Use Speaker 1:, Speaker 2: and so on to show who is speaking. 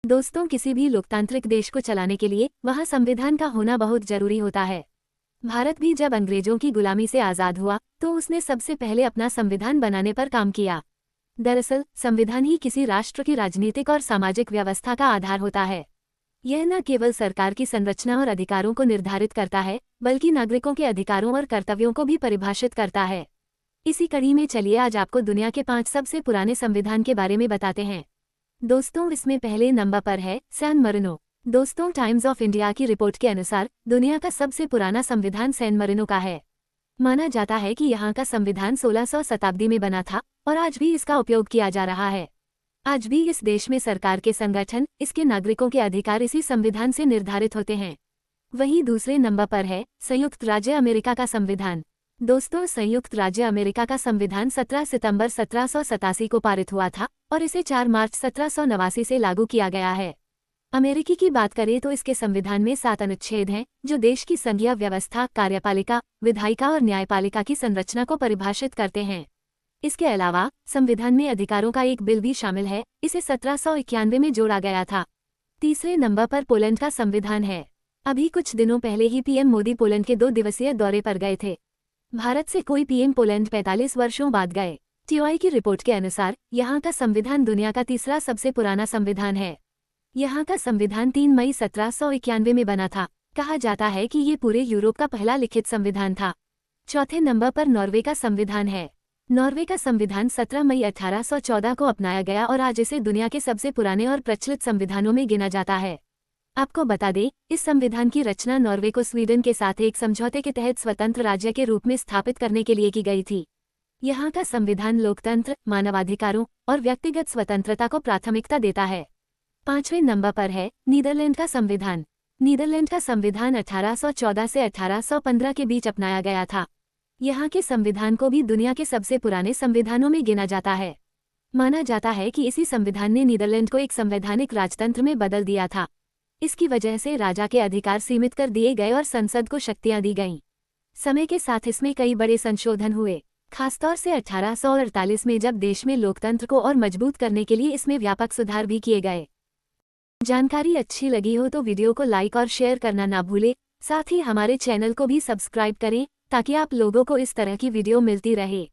Speaker 1: दोस्तों, किसी भी लोकतांत्रिक देश को चलाने के लिए वहाँ संविधान का होना बहुत जरूरी होता है। भारत भी जब अंग्रेजों की गुलामी से आज़ाद हुआ तो उसने सबसे पहले अपना संविधान बनाने पर काम किया। दरअसल संविधान ही किसी राष्ट्र की राजनीतिक और सामाजिक व्यवस्था का आधार होता है। यह न केवल सरकार की संरचना और अधिकारों को निर्धारित करता है, बल्कि नागरिकों के अधिकारों और कर्तव्यों को भी परिभाषित करता है। इसी कड़ी में चलिए आज आपको दुनिया के 5 सबसे पुराने संविधान के बारे में बताते हैं। दोस्तों, इसमें पहले नंबर पर है सैन मरीनो। दोस्तों, टाइम्स ऑफ इंडिया की रिपोर्ट के अनुसार दुनिया का सबसे पुराना संविधान सैन मरीनो का है। माना जाता है कि यहाँ का संविधान 1600 शताब्दी में बना था और आज भी इसका उपयोग किया जा रहा है। आज भी इस देश में सरकार के संगठन, इसके नागरिकों के अधिकार इसी संविधान से निर्धारित होते हैं। वहीं दूसरे नंबर पर है संयुक्त राज्य अमेरिका का संविधान। दोस्तों, संयुक्त राज्य अमेरिका का संविधान 17 सितंबर 1787 को पारित हुआ था और इसे 4 मार्च 1789 से लागू किया गया है। अमेरिकी की बात करें तो इसके संविधान में 7 अनुच्छेद हैं जो देश की संघीय व्यवस्था, कार्यपालिका, विधायिका और न्यायपालिका की संरचना को परिभाषित करते हैं। इसके अलावा संविधान में अधिकारों का एक बिल भी शामिल है। इसे 1791 में जोड़ा गया था। तीसरे नंबर पर पोलैंड का संविधान है। अभी कुछ दिनों पहले ही पीएम मोदी पोलैंड के 2 दिवसीय दौरे पर गए थे। भारत से कोई पीएम पोलैंड 45 वर्षों बाद गए। टीआई की रिपोर्ट के अनुसार यहाँ का संविधान दुनिया का तीसरा सबसे पुराना संविधान है। यहाँ का संविधान 3 मई 1791 में बना था। कहा जाता है कि ये पूरे यूरोप का पहला लिखित संविधान था। चौथे नंबर पर नॉर्वे का संविधान है। नॉर्वे का संविधान 17 मई 1814 को अपनाया गया और आज इसे दुनिया के सबसे पुराने और प्रचलित संविधानों में गिना जाता है। आपको बता दें, इस संविधान की रचना नॉर्वे को स्वीडन के साथ एक समझौते के तहत स्वतंत्र राज्य के रूप में स्थापित करने के लिए की गई थी। यहाँ का संविधान लोकतंत्र, मानवाधिकारों और व्यक्तिगत स्वतंत्रता को प्राथमिकता देता है। 5वें नंबर पर है नीदरलैंड का संविधान। नीदरलैंड का संविधान 1814 से 1815 के बीच अपनाया गया था। यहाँ के संविधान को भी दुनिया के सबसे पुराने संविधानों में गिना जाता है। माना जाता है कि इसी संविधान ने नीदरलैंड को एक संवैधानिक राजतंत्र में बदल दिया था। इसकी वजह से राजा के अधिकार सीमित कर दिए गए और संसद को शक्तियां दी गईं। समय के साथ इसमें कई बड़े संशोधन हुए, खासतौर से 1848 में जब देश में लोकतंत्र को और मजबूत करने के लिए इसमें व्यापक सुधार भी किए गए। जानकारी अच्छी लगी हो तो वीडियो को लाइक और शेयर करना ना भूलें। साथ ही हमारे चैनल को भी सब्सक्राइब करें ताकि आप लोगों को इस तरह की वीडियो मिलती रहे।